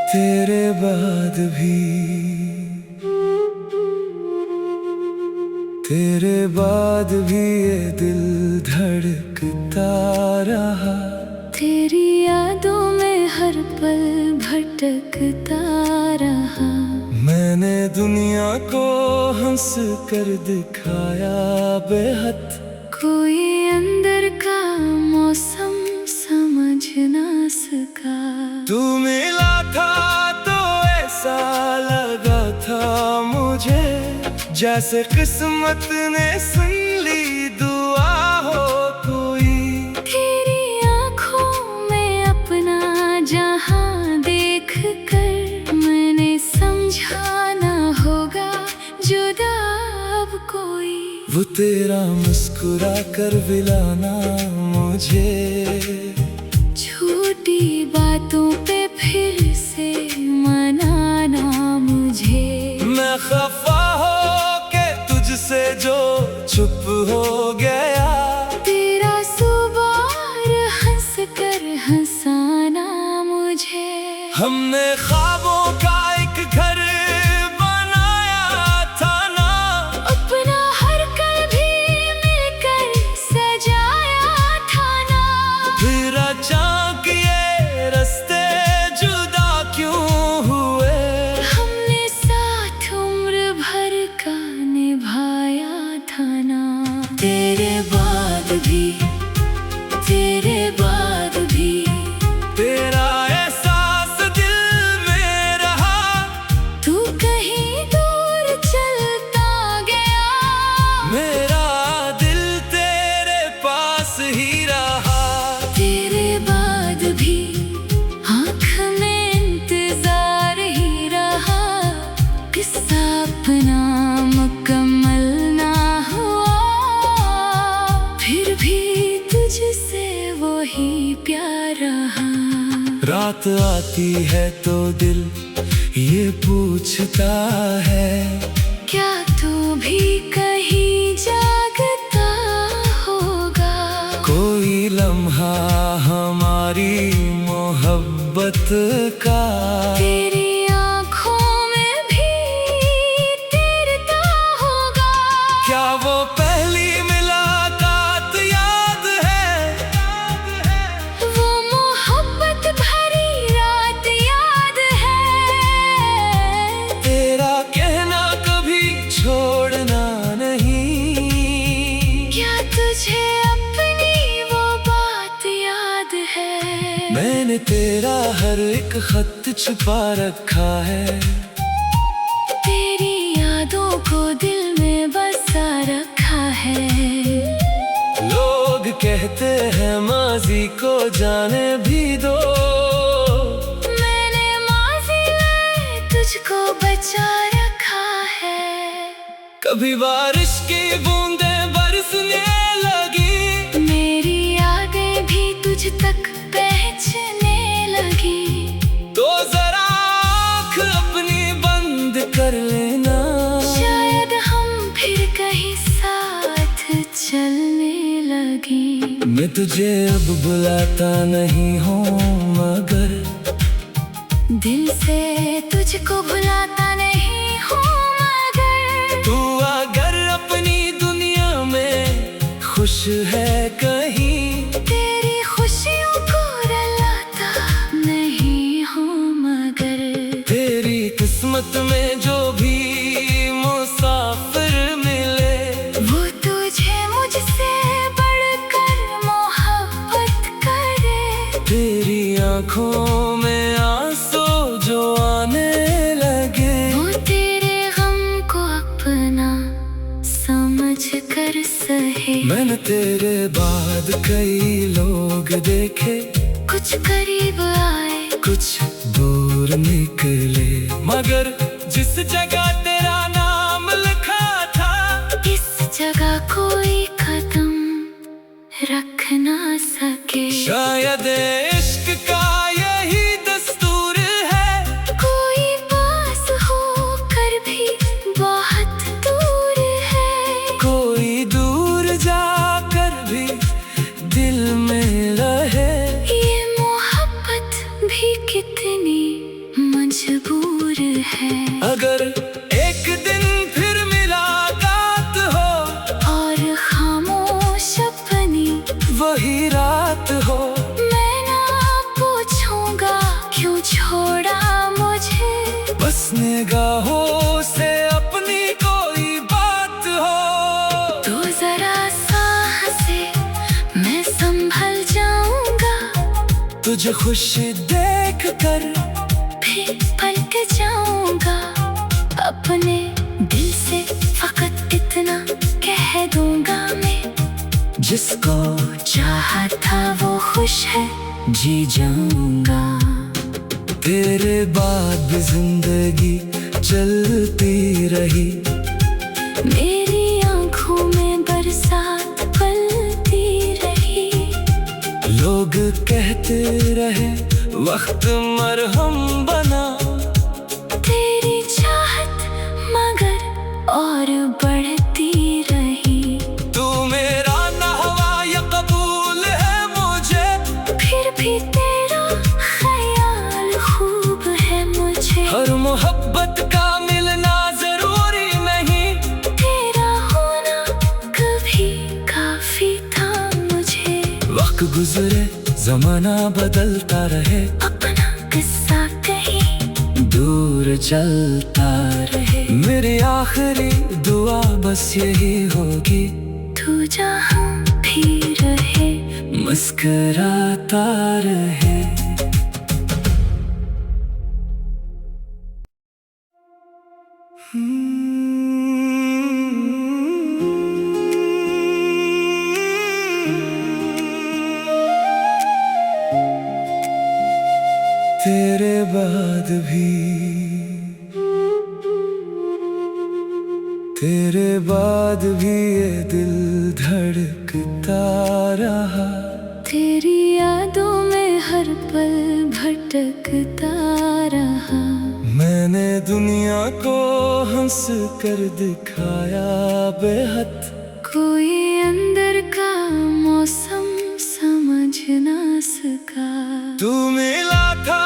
तेरे बाद भी, तेरे बाद भी ये दिल धड़कता रहा। तेरी यादों में हर पल भटकता रहा। मैंने दुनिया को हंस कर दिखाया बेहद। कोई अंदर का मौसम समझ ना सका। तू मिला था तो ऐसा लगा था मुझे, जैसे किस्मत ने सुन ली दुआ हो कोई। तेरी आँखों में अपना जहां देख कर मैंने समझा ना होगा जुदा अब कोई। वो तेरा मुस्कुरा कर मिलाना मुझे, छोटी बातों पे फिर से मनाना मुझे। मैं खफा हो के तुझसे जो चुप हो गया। तेरा सुबार हंस कर हंसाना मुझे। हमने ख्वाबों का एक घर बनाया था ना, अपना हर कल भी मिलकर सजाया था ना। फिर अचानक ये रास्ते जुदा क्यों हुए। हमने साथ उम्र भर का निभाया था ना। तेरे बाद भी, तेरे बाद भी, तेरा एहसास दिल में रहा। तू कहीं दूर चलता गया। मेरा दिल तेरे पास ही रहा। तेरे बाद भी आँख में इंतजार ही रहा। किस्सा अपना मुकम्मल ना हुआ, फिर भी तुझसे वही प्यार रहा। रात आती है तो दिल ये पूछता है, क्या तू भी कहीं जागता होगा। कोई लम्हा हमारी मोहब्बत का। तेरी आँखों में भी तैरता होगा। क्या वो पहली मुलाकात याद है। वो मोहब्बत भरी रात याद है। तेरा कहना कभी छोड़ना नहीं। क्या तुझे अपनी वो बात याद है। मैंने तेरा हर एक खत छुपा रखा है। तेरी यादों को दिल में बसा रखा है। लोग कहते हैं माजी को जाने भी दो। मैंने माज़ी में तुझको बचा रखा है। कभी बारिश की बूंदें बरसने लगी, मेरी यादें भी तुझ तक पहुँचने लगी। तो जरा आँख अपनी बंद कर लेना। शायद हम फिर कहीं साथ चलने लगे। मैं तुझे अब बुलाता नहीं हूँ, मगर दिल से तुझको भुलाता नहीं हूँ, मगर तू अगर अपनी दुनिया में खुश है कहीं, तेरी खुशियों को रुलाता नहीं हूँ, मगर तेरी किस्मत में जो भी मुसाफिर मिले, वो तुझे मुझसे बढ़कर मोहब्बत करे। तेरी आँखों में आंसू जो आने लगे, वो तेरे गम को अपना समझ कर सहे। मैंने तेरे बाद कई लोग देखे, कुछ करीब आए, कुछ दूर निकले, मगर जिस जगह तेरा नाम लिखा था, इस जगह कोई कदम रख ना सके। शायद इश्क का यही दस्तूर है, कोई पास हो कर भी बहुत अगर एक दिन फिर मुलाकात हो और खामोश अपनी वही रात हो, मैं ना पूछूंगा क्यों छोड़ा मुझे, बस निगाहों से अपनी कोई बात हो। तो जरा सांस से मैं संभल जाऊंगा, तुझे खुश देख कर फिर पलट जाऊंगा। अपने दिल से फकत इतना कह दूंगा मैं, जिसको चाहा था वो खुश है, जी जाऊंगा। तेरे बाद जिंदगी चलती रही, मेरी आंखों में बरसात पलती रही। लोग कहते रहे वक्त मरहम बना, तेरी चाहत मगर और बढ़ती रही। तू मेरा नहवा या कबूल है मुझे, फिर भी तेरा ख्याल खूब है मुझे। हर मोहब्बत का मिलना जरूरी नहीं, तेरा होना कभी काफी था मुझे। वक्त गुजरे जमाना बदलता रहे, अपना किस्सा कहीं दूर चलता रहे। मेरी आखिरी दुआ बस यही होगी, तू जहाँ भी रहे मुस्कुराता रहे। तेरे बाद भी, तेरे बाद भी ये दिल धड़कता रहा, तेरी यादों में हर पल भटकता रहा। मैंने दुनिया को हंस कर दिखाया बेहद, कोई अंदर का मौसम समझ ना सका। तू मिला था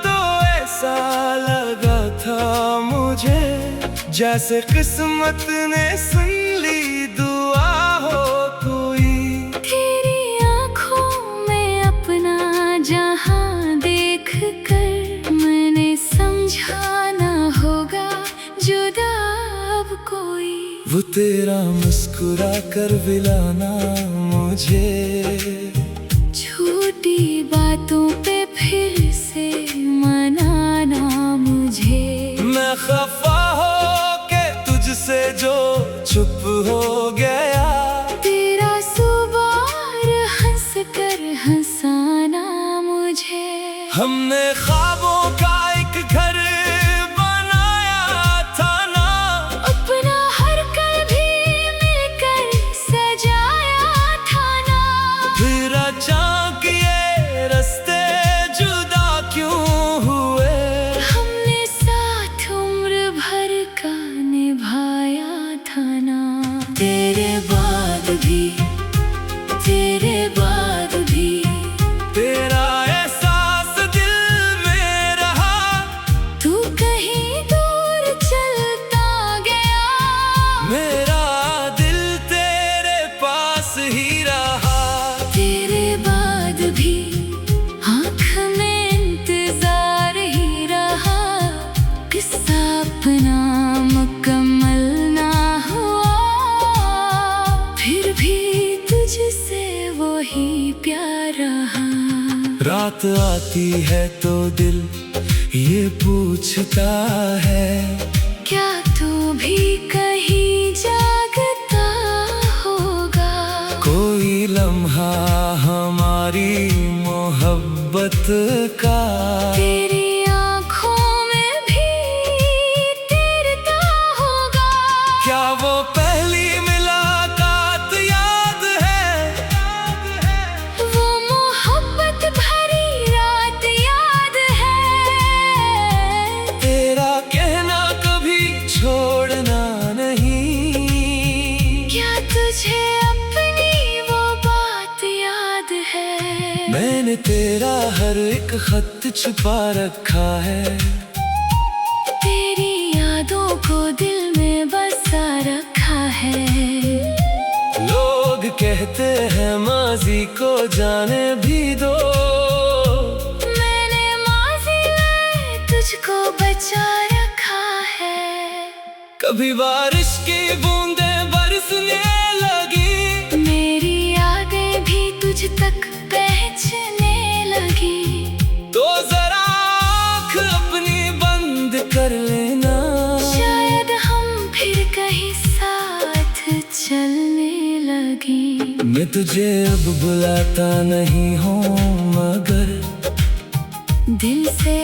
तो ऐसा लगा था मुझे, जैसे किस्मत ने सुन ली दुआ हो कोई। तेरी आंखों में अपना जहां देख कर मैंने समझा ना होगा जुदा अब कोई। वो तेरा मुस्कुरा कर बिलाना मुझे, छोटी बातों पे फिर से मनाना मुझे। मैं खफा हो के तुझसे जो चुप हो गया, तेरा सुबार हंस कर हंसाना मुझे। हमने ख्वाबों का एक घर बनाया था ना, अपना हर कल भी मिलकर सजाया था ना। फिर अचानक ये रास्ते जुदा क्यों हुए, हमने साथ उम्र भर का निभाया था ना। तेरे बाद भी, तेरे बाद भी तेरा एहसास दिल में रहा, तू कहीं दूर चलता गया। मेरा दिल तेरे पास ही रहा। तेरे बाद भी आँख में इंतजार ही रहा, किस्सा अपना मुकम्मल ना हुआ। फिर भी तुझसे वही प्यार रहा। रात आती है तो दिल ये पूछता है, क्या तू भी कहीं जागता होगा। कोई लम्हा हमारी मोहब्बत का, तेरी आँखों में भी तैरता होगा। क्या वो पहली मुलाकात याद है, वो मोहब्बत भरी रात याद है। तेरा कहना कभी छोड़ना नहीं, क्या तुझे अपनी वो बात याद है। मैंने तेरा हर एक खत छुपा रखा है। तेरी कहते हैं माजी को जाने भी दो। मैंने माजी में तुझको बचा रखा है। कभी बारिश की बूंदें बरसने लगी, मेरी यादें भी तुझ तक पहुंचने लगी। तो जरा आँख अपनी बंद कर लेना, शायद हम फिर कहीं साथ चलने लगी। मैं तुझे अब बुलाता नहीं हूँ मगर दिल से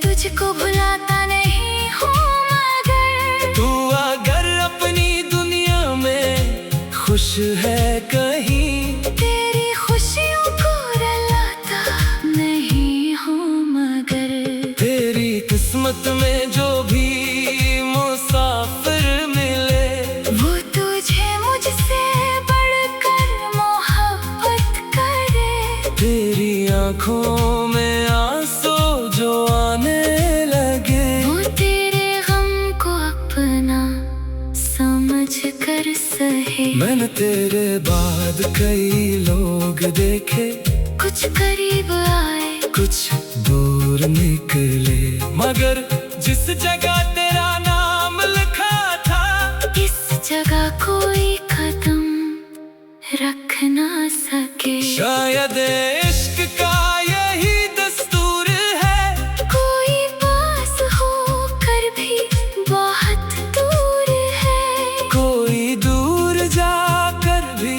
तुझको भुलाता नहीं हूँ मगर तू अगर अपनी दुनिया में खुश है कहीं, तेरी खुशियों को रुलाता नहीं हूँ मगर तेरी किस्मत में जो भी मुसाफिर मिले, वो तुझे मुझसे बढ़कर मोहब्बत करे। तेरी आँखों में आंसू जो आने लगे, वो तेरे गम को अपना समझ कर सहे। मैंने तेरे बाद कई लोग देखे, कुछ करीब आए कुछ दूर निकले, मगर जिस जगह तेरा नाम लिखा था, इस जगह कोई कदम रख ना सके। शायद इश्क का यही दस्तूर है, कोई पास होकर भी बहुत दूर है। कोई दूर जाकर भी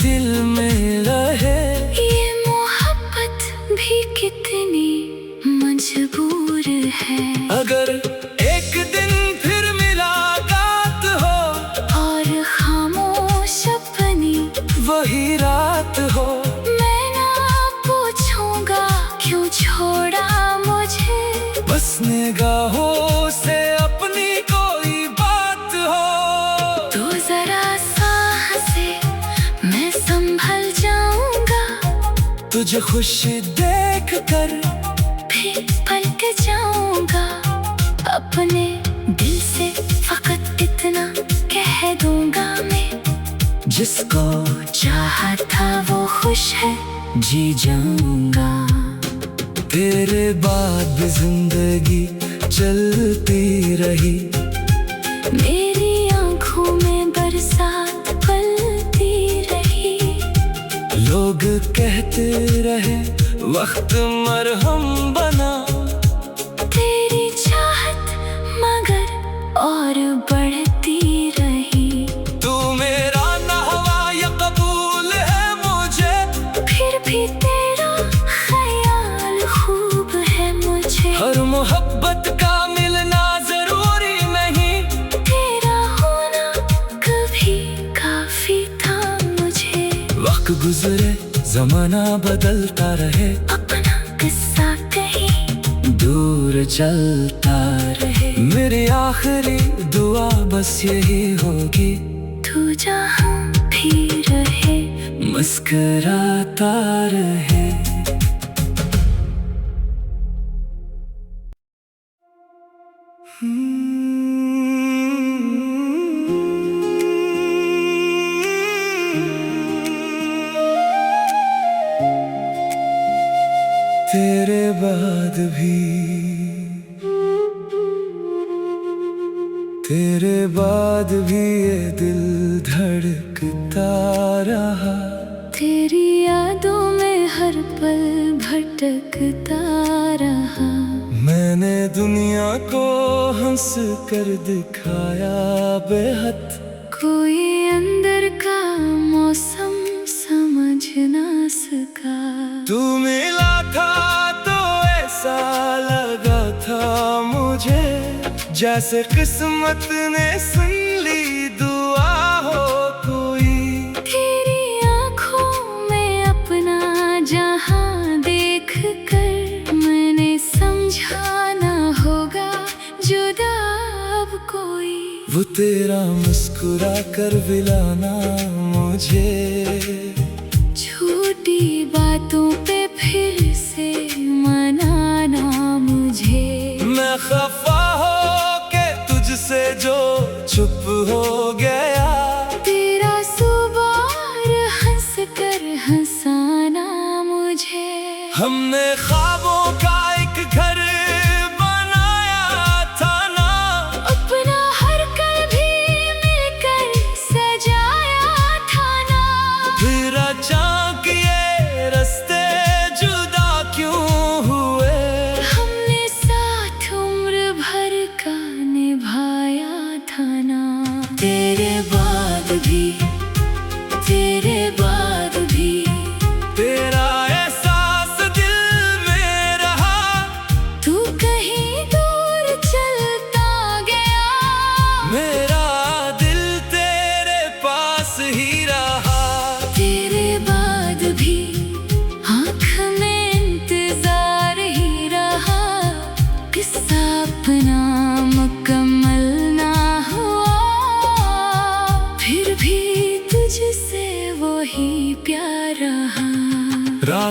दिल में रहे। ये मोहब्बत भी कितनी मजबूर है। अगर एक दिन फिर मुलाकात हो और खामोश अपनी वही रात हो, मैं ना पूछूंगा क्यों छोड़ा मुझे। बस निगाहों से अपनी कोई बात हो, तो जरा सांस से मैं संभल जाऊंगा, तुझे खुश देख कर फिर पलट जाऊंगा। अपने दिल से फकत इतना कह दूंगा मैं, जिसको चाहा था वो खुश है, जी जाऊंगा। तेरे बाद भी जिंदगी चलती रही, मेरी आंखों में बरसात पलती रही। लोग कहते रहे वक्त मरहम बना, तेरी चाहत मगर और बढ़ती रही। तू मेरा नहवा या कबूल है मुझे, फिर भी तेरा ख्याल खूब है मुझे। हर मोहब्बत का मिलना जरूरी नहीं, तेरा होना कभी काफी था मुझे। वक्त गुजरे जमाना बदलता रहे, अपना किस्सा कहीं दूर चलता रहे। मेरी आखिरी दुआ बस यही होगी, तू जहाँ भी रहे मुस्कुराता रहे। तेरे बाद भी, तेरे बाद भी ये दिल धड़कता रहा, तेरी यादों में हर पल भटकता रहा। मैंने दुनिया को हंस कर दिखाया बेहद, कोई अंदर का मौसम समझ ना सका। तू मिला था तो ऐसा लगा था मुझे, जैसे किस्मत ने सुन ली दुआ हो कोई। तेरी आंखों में अपना जहां देख कर मैंने समझा ना होगा जुदा अब कोई। वो तेरा मुस्कुरा कर बिलाना मुझे, छोटी बातों पे फिर से मनाना मुझे। मैं खफा हो के तुझसे जो चुप हो गया, तेरा सुबार हंस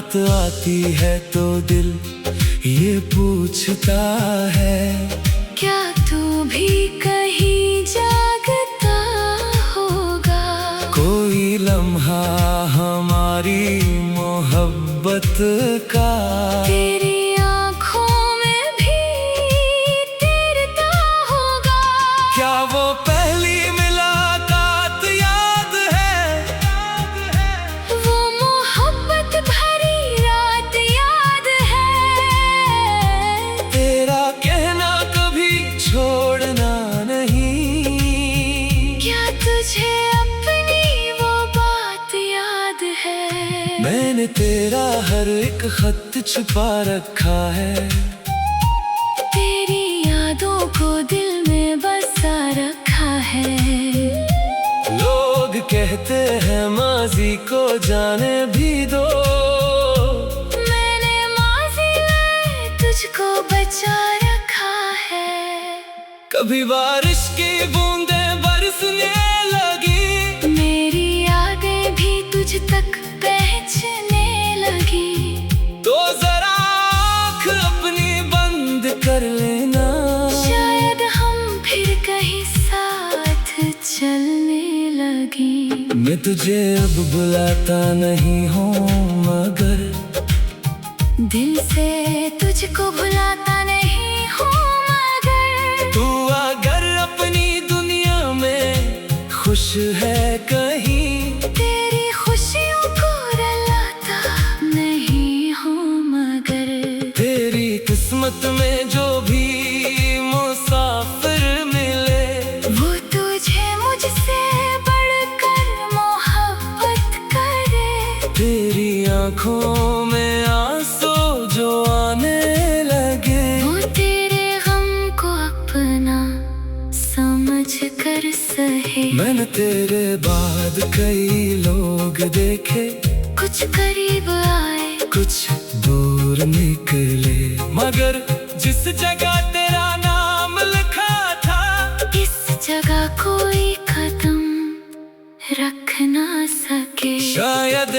रात आती है तो दिल ये पूछता है, क्या तू भी कहीं जागता होगा? कोई लम्हा हमारी मोहब्बत का तेरी आँखों में भी तैरता होगा। क्या वो पहली मुलाकात याद है? वो मोहब्बत भरी रात याद है। तेरा कहना कभी छोड़ना नहीं, क्या तुझे अपनी वो बात याद है? मैंने तेरा हर एक खत छुपा रखा है, तेरी यादों को दिल में बसा रखा है। लोग कहते हैं माजी को जाने भी दो, मैंने माज़ी में तुझको बचा रखा है। कभी बारिश की बूंदें बरसने लगी, मेरी यादें भी तुझ तक पहुँचने लगी। तो जरा आँख अपनी बंद कर लेना, शायद हम फिर कहीं साथ चलने लगी। मैं तुझे अब बुलाता नहीं हूँ मगर दिल से तुझको भुलाता नहीं हूँ मगर तू अगर अपनी दुनिया में खुश है कहीं, तेरी खुशियों को रुलाता नहीं हूँ मगर तेरी किस्मत में जो भी मुसाफिर मिले, वो तुझे मुझसे बढ़कर मोहब्बत करे। तेरी आँखों में आंसू जो आने लगे, वो तेरे गम को अपना समझ कर सहे। मैंने तेरे बाद कई लोग देखे, कुछ करीब आए कुछ दूर निकले, मगर जिस जगह तेरा नाम लिखा था, इस जगह कोई कदम रख ना सके। शायद